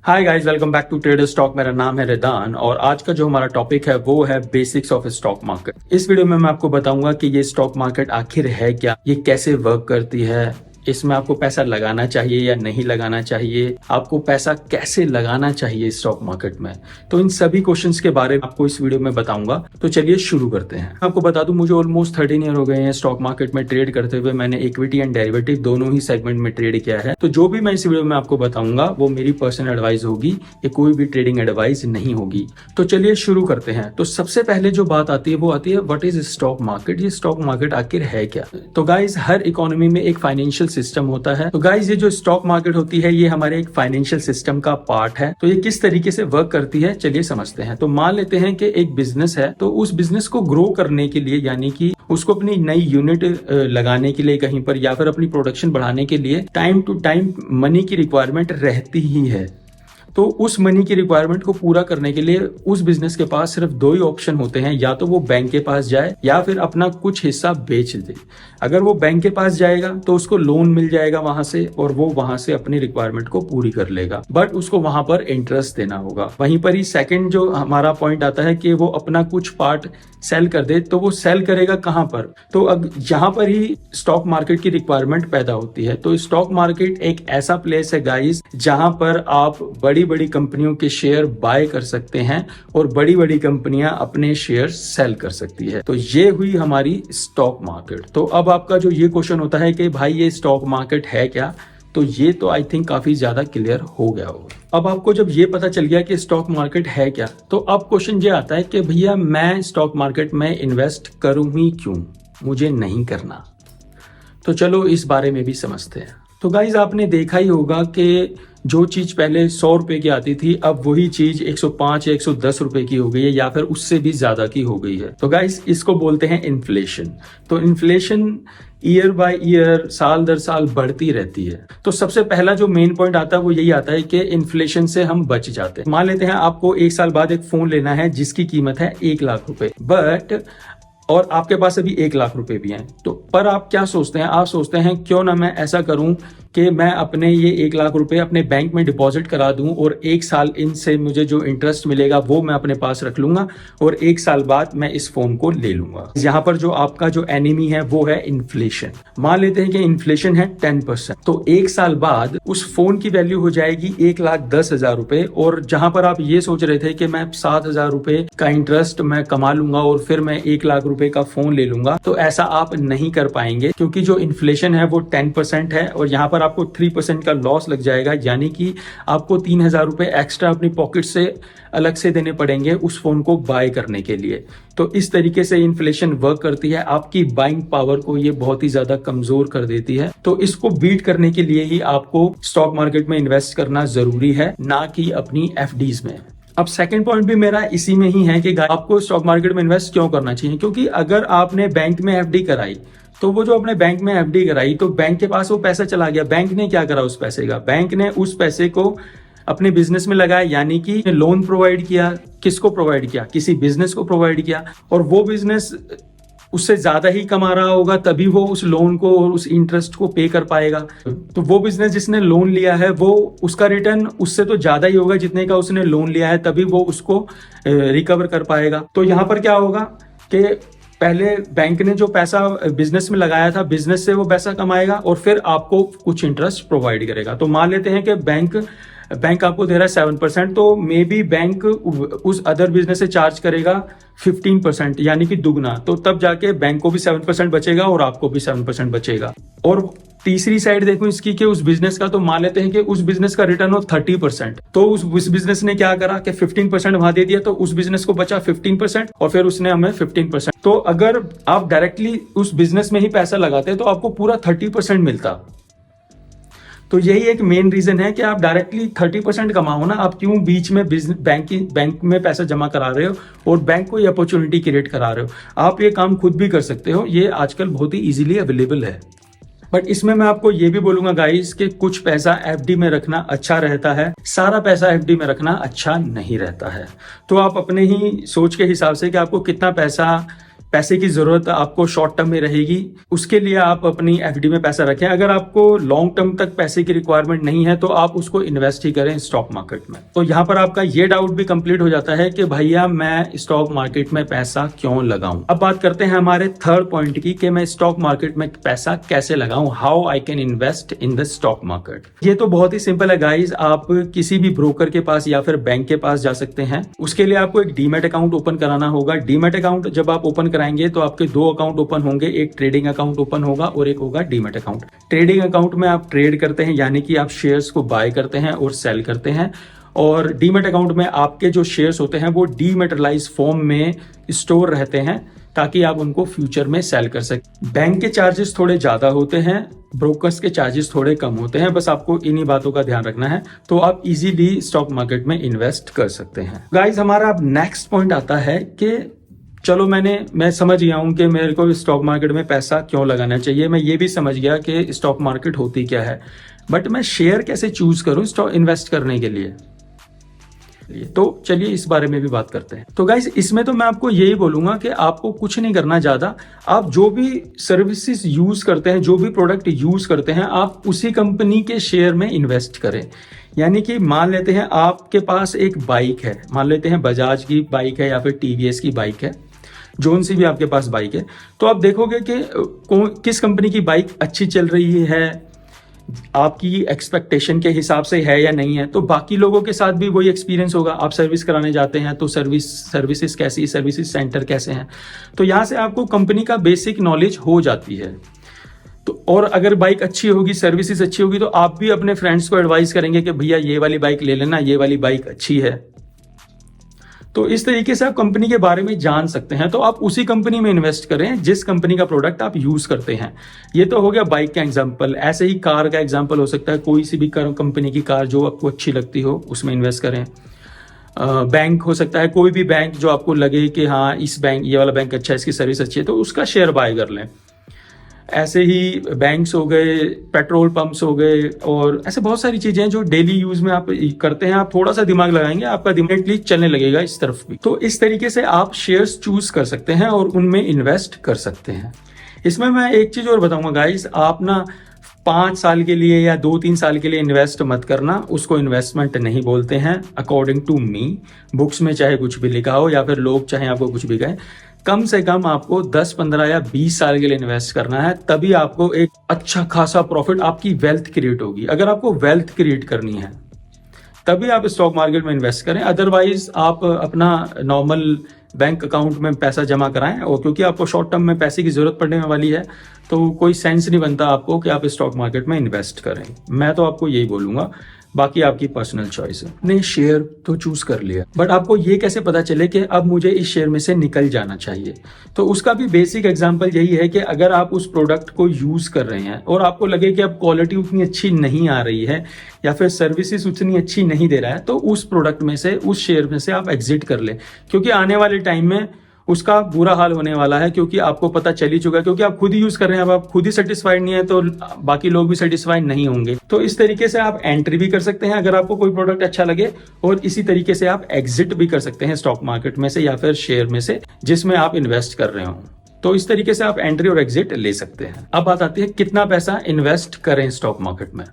Hi guys, welcome back to trader stock. मेरा नाम है रिदान और आज का जो हमारा टॉपिक है वो है बेसिक्स ऑफ स्टॉक मार्केट। इस वीडियो में मैं आपको बताऊंगा कि ये स्टॉक मार्केट आखिर है क्या, ये कैसे वर्क करती है, इसमें आपको पैसा लगाना चाहिए या नहीं लगाना चाहिए, आपको पैसा कैसे लगाना चाहिए स्टॉक मार्केट में। तो इन सभी क्वेश्चंस के बारे में आपको इस वीडियो में बताऊंगा। तो चलिए शुरू करते हैं। आपको बता दूं, मुझे ऑलमोस्ट 13 ईयर हो गए हैं स्टॉक मार्केट में ट्रेड करते हुए। मैंने इक्विटी एंड डेरिवेटिव दोनों ही सेगमेंट में ट्रेड किया है। तो जो भी मैं इस वीडियो में आपको बताऊंगा वो मेरी पर्सनल एडवाइस होगी, ये कोई भी ट्रेडिंग एडवाइस नहीं होगी। तो चलिए शुरू करते हैं। तो सबसे पहले जो बात आती है वो आती है व्हाट इज स्टॉक मार्केट। ये स्टॉक मार्केट आखिर है क्या। तो गाइज, हर इकोनॉमी में एक फाइनेंशियल सिस्टम होता है। तो गाइज, ये जो स्टॉक मार्केट होती है ये हमारे एक फाइनेंशियल सिस्टम का पार्ट है। तो ये किस तरीके से वर्क करती है चलिए समझते हैं। तो मान लेते हैं कि एक बिजनेस है, तो उस बिजनेस को ग्रो करने के लिए, यानी कि उसको अपनी नई यूनिट लगाने के लिए कहीं पर, या फिर अपनी प्रोडक्शन बढ़ाने के लिए टाइम टू टाइम मनी की रिक्वायरमेंट रहती ही है। तो उस मनी की रिक्वायरमेंट को पूरा करने के लिए उस बिजनेस के पास सिर्फ दो ही ऑप्शन होते हैं, या तो वो बैंक के पास जाए या फिर अपना कुछ हिस्सा बेच दे। अगर वो बैंक के पास जाएगा तो उसको लोन मिल जाएगा वहां से, और वो वहां से अपनी रिक्वायरमेंट को पूरी कर लेगा, बट उसको वहां पर इंटरेस्ट देना होगा। वहीं पर ही सेकंड जो हमारा पॉइंट आता है कि वो अपना कुछ पार्ट सेल कर दे। तो वो सेल करेगा कहां पर, तो अब यहाँ पर ही स्टॉक मार्केट की रिक्वायरमेंट पैदा होती है। तो स्टॉक मार्केट एक ऐसा प्लेस है गाइस जहां पर आप बड़ी बड़ी कंपनियों के शेयर बाय कर सकते हैं और बड़ी बड़ी कंपनियां अपने शेयर सेल कर सकती है। तो ये हुई हमारी स्टॉक मार्केट। तो अब आपका जो ये क्वेश्चन होता है कि भाई ये स्टॉक मार्केट है क्या, तो ये तो आई थिंक काफी ज्यादा क्लियर हो गया होगा। अब आपको जब ये पता चल गया कि स्टॉक मार्केट है क्या, तो अब क्वेश्चन ये आता है कि भैया मैं स्टॉक मार्केट में इन्वेस्ट करूं ही क्यों, मुझे नहीं करना। तो चलो इस बारे में भी समझते हैं। तो गाइज, आपने देखा ही होगा कि जो चीज पहले 100 रुपए की आती थी, अब वही चीज 105 या 110 रुपए की हो गई है, या फिर उससे भी ज्यादा की हो गई है। तो गाइज, इसको बोलते हैं इन्फ्लेशन। तो इन्फ्लेशन ईयर बाय ईयर, साल दर साल बढ़ती रहती है। तो सबसे पहला जो मेन पॉइंट आता है वो यही आता है कि इन्फ्लेशन से हम बच जाते हैं। मान लेते हैं आपको एक साल बाद एक फोन लेना है जिसकी कीमत है 1 लाख रुपए, बट और आपके पास अभी 1 लाख रुपए भी हैं। तो पर आप क्या सोचते हैं, आप सोचते हैं क्यों ना मैं ऐसा करूं कि मैं अपने ये 1 लाख रुपए अपने बैंक में डिपॉजिट करा दूं, और 1 साल इनसे मुझे जो इंटरेस्ट मिलेगा वो मैं अपने पास रख लूंगा, और 1 साल बाद मैं इस फोन को ले लूंगा। यहाँ पर जो आपका जो एनिमी है वो है इन्फ्लेशन। मान लेते हैं कि इन्फ्लेशन है 10%, तो 1 साल बाद उस फोन की वैल्यू हो जाएगी 1,10,000 रुपए। और जहां पर आप ये सोच रहे थे कि मैं 7,000 रुपए का इंटरेस्ट मैं कमा लूंगा और फिर मैं 1 लाख रुपए का फोन ले लूंगा, तो ऐसा आप नहीं कर पाएंगे, क्योंकि जो इन्फ्लेशन है वो 10% है और यहाँ पर आपको 3% का लॉस लग जाएगा। यानी कि आपको 3,000 रुपए एक्स्ट्रा अपनी पॉकेट से अलग से देने पड़ेंगे उस फोन को बाय करने के लिए। तो इस तरीके से इन्फ्लेशन वर्क करती है, आपकी बाइंग पावर को ये बहुत ही ज्यादा कमजोर कर देती है। तो इसको बीट करने के लिए ही आपको स्टॉक मार्केट में इन्वेस्ट करना जरूरी है, ना कि अपनी एफडीज में। अब सेकंड पॉइंट भी मेरा इसी में ही है कि आपको स्टॉक मार्केट में इन्वेस्ट क्यों करना चाहिए। क्योंकि अगर आपने बैंक में एफडी कराई, तो वो जो अपने बैंक में एफडी कराई, तो बैंक के पास वो पैसा चला गया। बैंक ने क्या करा उस पैसे का, बैंक ने उस पैसे को अपने बिजनेस में लगाया, यानी कि लोन प्रोवाइड किया। किसको प्रोवाइड किया, किसी बिजनेस को प्रोवाइड किया, और वो बिजनेस उससे ज्यादा ही कमा रहा होगा, तभी वो उस लोन को और उस इंटरेस्ट को पे कर पाएगा। तो वो बिजनेस जिसने लोन लिया है वो उसका रिटर्न उससे तो ज्यादा ही होगा जितने का उसने लोन लिया है, तभी वो उसको रिकवर कर पाएगा। तो यहाँ पर क्या होगा कि पहले बैंक ने जो पैसा बिजनेस में लगाया था, बिजनेस से वो पैसा कमाएगा और फिर आपको कुछ इंटरेस्ट प्रोवाइड करेगा। तो मान लेते हैं कि बैंक आपको दे रहा है 7%, तो मे बी बैंक उस अदर बिजनेस से चार्ज करेगा 15%, यानी कि दुगना। तो तब जाके बैंक को भी 7% बचेगा और आपको भी 7% बचेगा। और तीसरी साइड देखो इसकी कि उस बिजनेस का, तो मान लेते हैं कि उस बिजनेस का रिटर्न हो 30%, तो उस बिजनेस ने क्या करा कि 15% वहां दे दिया, तो उस बिजनेस को बचा 15% और फिर उसने हमें 15%। तो अगर आप डायरेक्टली उस बिजनेस में ही पैसा लगाते तो आपको पूरा 30% मिलता। तो यही एक मेन रीजन है कि आप डायरेक्टली 30% कमाओ ना, आप क्यों बीच में बैंक में पैसा जमा करा रहे हो और बैंक को ये अपॉर्चुनिटी क्रिएट करा रहे हो। आप ये काम खुद भी कर सकते हो, ये आजकल बहुत ही इजीली अवेलेबल है। बट इसमें मैं आपको ये भी बोलूंगा गाइस कि कुछ पैसा एफडी में रखना अच्छा रहता है, सारा पैसा एफडी में रखना अच्छा नहीं रहता है। तो आप अपने ही सोच के हिसाब से कि आपको कितना पैसा पैसे की जरूरत आपको शॉर्ट टर्म में रहेगी, उसके लिए आप अपनी एफडी में पैसा रखें। अगर आपको लॉन्ग टर्म तक पैसे की रिक्वायरमेंट नहीं है तो आप उसको इन्वेस्ट ही करें स्टॉक मार्केट में। तो यहाँ पर आपका ये डाउट भी कंप्लीट हो जाता है कि भैया मैं स्टॉक मार्केट में पैसा क्यों लगाऊं। अब बात करते हैं हमारे थर्ड पॉइंट की कि मैं स्टॉक मार्केट में पैसा कैसे लगाऊं, how I can invest in the stock market. ये तो बहुत ही सिंपल है गाइज, आप किसी भी ब्रोकर के पास या फिर बैंक के पास जा सकते हैं। उसके लिए आपको एक डीमैट अकाउंट ओपन कराना होगा। डीमैट अकाउंट जब आप ओपन कराएंगे तो आपके दो अकाउंट ओपन होंगे, एक ट्रेडिंग अकाउंट ओपन होगा और एक होगा डीमैट अकाउंट। ट्रेडिंग अकाउंट में आप ट्रेड करते हैं, यानी कि आप शेयर्स को बाय करते हैं और सेल करते हैं, और डीमैट अकाउंट में आपके जो शेयर्स होते हैं वो डीमैटेरियलाइज फॉर्म में स्टोर रहते हैं ताकि आप उनको फ्यूचर में सेल कर सकें। बैंक के चार्जेस थोड़े ज्यादा होते हैं, ब्रोकर्स के चार्जेस थोड़े कम होते हैं, बस आपको इन्हीं बातों का ध्यान रखना है तो आप इजीली स्टॉक मार्केट में इन्वेस्ट कर सकते हैं। गाइस हमारा अब नेक्स्ट पॉइंट आता है कि चलो मैं समझ गया हूं कि मेरे को स्टॉक मार्केट में पैसा क्यों लगाना चाहिए, मैं ये भी समझ गया कि स्टॉक मार्केट होती क्या है, बट मैं शेयर कैसे चूज करूं स्टॉक इन्वेस्ट करने के लिए। तो चलिए इस बारे में भी बात करते हैं। तो गाइस इसमें तो मैं आपको यही बोलूंगा कि आपको कुछ नहीं करना ज्यादा, आप जो भी सर्विसेज यूज करते हैं, जो भी प्रोडक्ट यूज करते हैं, आप उसी कंपनी के शेयर में इन्वेस्ट करें। यानी कि मान लेते हैं आपके पास एक बाइक है, मान लेते हैं बजाज की बाइक है या फिर टीवीएस की बाइक है, जोन सी भी आपके पास बाइक है, तो आप देखोगे कि किस कंपनी की बाइक अच्छी चल रही है, आपकी एक्सपेक्टेशन के हिसाब से है या नहीं है। तो बाकी लोगों के साथ भी वही एक्सपीरियंस होगा। आप सर्विस कराने जाते हैं तो सर्विसेज कैसी, सर्विसेज सेंटर कैसे हैं, तो यहाँ से आपको कंपनी का बेसिक नॉलेज हो जाती है। तो और अगर बाइक अच्छी होगी, सर्विसेज अच्छी होगी, तो आप भी अपने फ्रेंड्स को एडवाइस करेंगे कि भैया ये वाली बाइक ले लेना, ये वाली बाइक अच्छी है। तो इस तरीके से आप कंपनी के बारे में जान सकते हैं। तो आप उसी कंपनी में इन्वेस्ट करें जिस कंपनी का प्रोडक्ट आप यूज करते हैं। ये तो हो गया बाइक का एग्जांपल। ऐसे ही कार का एग्जांपल हो सकता है, कोई सी भी कंपनी की कार जो आपको अच्छी लगती हो उसमें इन्वेस्ट करें। बैंक हो सकता है, कोई भी बैंक जो आपको लगे कि हाँ इस बैंक, ये वाला बैंक अच्छा है, इसकी सर्विस अच्छी है, तो उसका शेयर बाय कर लें। ऐसे ही बैंक्स हो गए, पेट्रोल पंप्स हो गए, और ऐसे बहुत सारी चीजें हैं जो डेली यूज में आप करते हैं। आप थोड़ा सा दिमाग लगाएंगे, आपका दिमाग चलने लगेगा इस तरफ भी। तो इस तरीके से आप शेयर्स चूज कर सकते हैं और उनमें इन्वेस्ट कर सकते हैं। इसमें मैं एक चीज और बताऊंगा गाइस, आप ना 5 साल के लिए या 2-3 साल के लिए इन्वेस्ट मत करना, उसको इन्वेस्टमेंट नहीं बोलते हैं अकॉर्डिंग टू मी। बुक्स में चाहे कुछ भी लिखा हो या फिर लोग चाहे आपको कुछ भी कहें, कम से कम आपको 10, 15 या 20 साल के लिए इन्वेस्ट करना है, तभी आपको एक अच्छा खासा प्रॉफिट, आपकी वेल्थ क्रिएट होगी। अगर आपको वेल्थ क्रिएट करनी है तभी आप स्टॉक मार्केट में इन्वेस्ट करें, अदरवाइज आप अपना नॉर्मल बैंक अकाउंट में पैसा जमा कराएं। और क्योंकि आपको शॉर्ट टर्म में पैसे की जरूरत पड़ने वाली है तो कोई सेंस नहीं बनता आपको कि आप स्टॉक मार्केट में इन्वेस्ट करें। मैं तो आपको यही बोलूंगा, बाकी आपकी पर्सनल चॉइस है। नहीं, शेयर तो चूज कर लिया, बट आपको ये कैसे पता चले कि अब मुझे इस शेयर में से निकल जाना चाहिए। तो उसका भी बेसिक एग्जांपल यही है कि अगर आप उस प्रोडक्ट को यूज कर रहे हैं और आपको लगे कि अब क्वालिटी उतनी अच्छी नहीं आ रही है या फिर सर्विसेज उतनी अच्छी नहीं दे रहा है, तो उस प्रोडक्ट में से, उस शेयर में से आप एग्जिट कर ले, क्योंकि आने वाले टाइम में उसका बुरा हाल होने वाला है। क्योंकि आपको पता चल ही चुका है, क्योंकि आप खुद ही यूज कर रहे हैं। अब आप खुद ही सेटिस्फाइड नहीं है तो बाकी लोग भी सेटिस्फाइड नहीं होंगे। तो इस तरीके से आप एंट्री भी कर सकते हैं अगर आपको कोई प्रोडक्ट अच्छा लगे, और इसी तरीके से आप एग्जिट भी कर सकते हैं स्टॉक मार्केट में से या फिर शेयर में से जिसमें आप इन्वेस्ट कर रहे हो। तो इस तरीके से आप एंट्री और एग्जिट ले सकते हैं। अब बात आती है कितना पैसा इन्वेस्ट करें स्टॉक मार्केट में।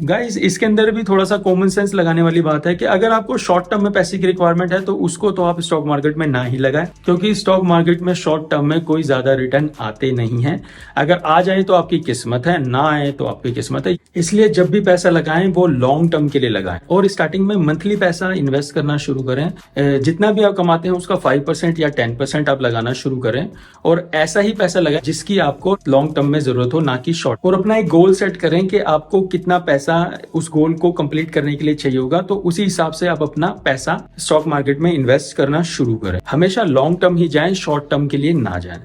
गाइस इसके अंदर भी थोड़ा सा कॉमन सेंस लगाने वाली बात है कि अगर आपको शॉर्ट टर्म में पैसे की रिक्वायरमेंट है तो उसको तो आप स्टॉक मार्केट में ना ही लगाएं, क्योंकि स्टॉक मार्केट में शॉर्ट टर्म में कोई ज्यादा रिटर्न आते नहीं है। अगर आ जाए तो आपकी किस्मत है, ना आए तो आपकी किस्मत है। इसलिए जब भी पैसा लगाएं वो लॉन्ग टर्म के लिए लगाएं, और स्टार्टिंग में मंथली पैसा इन्वेस्ट करना शुरू करें। जितना भी आप कमाते हैं उसका 5% या 10% आप लगाना शुरू करें, और ऐसा ही पैसा लगाएं जिसकी आपको लॉन्ग टर्म में जरूरत हो, ना कि शॉर्ट। और अपना एक गोल सेट करें कि आपको कितना पैसा उस गोल को कंप्लीट करने के लिए चाहिए होगा, तो उसी हिसाब से आप अपना पैसा स्टॉक मार्केट में इन्वेस्ट करना शुरू करें। हमेशा लॉन्ग टर्म ही जाएं, शॉर्ट टर्म के लिए ना जाएं।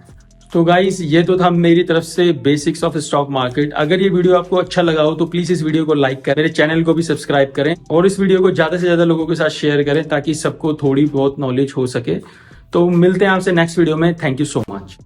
तो गाइस ये तो था मेरी तरफ से बेसिक्स ऑफ स्टॉक मार्केट। अगर ये वीडियो आपको अच्छा लगा हो तो प्लीज इस वीडियो को लाइक करें, मेरे चैनल को भी सब्सक्राइब करें, और इस वीडियो को ज्यादा से ज्यादा लोगों के साथ शेयर करें ताकि सबको थोड़ी बहुत नॉलेज हो सके। तो मिलते हैं आपसे नेक्स्ट वीडियो में। Thank you so much.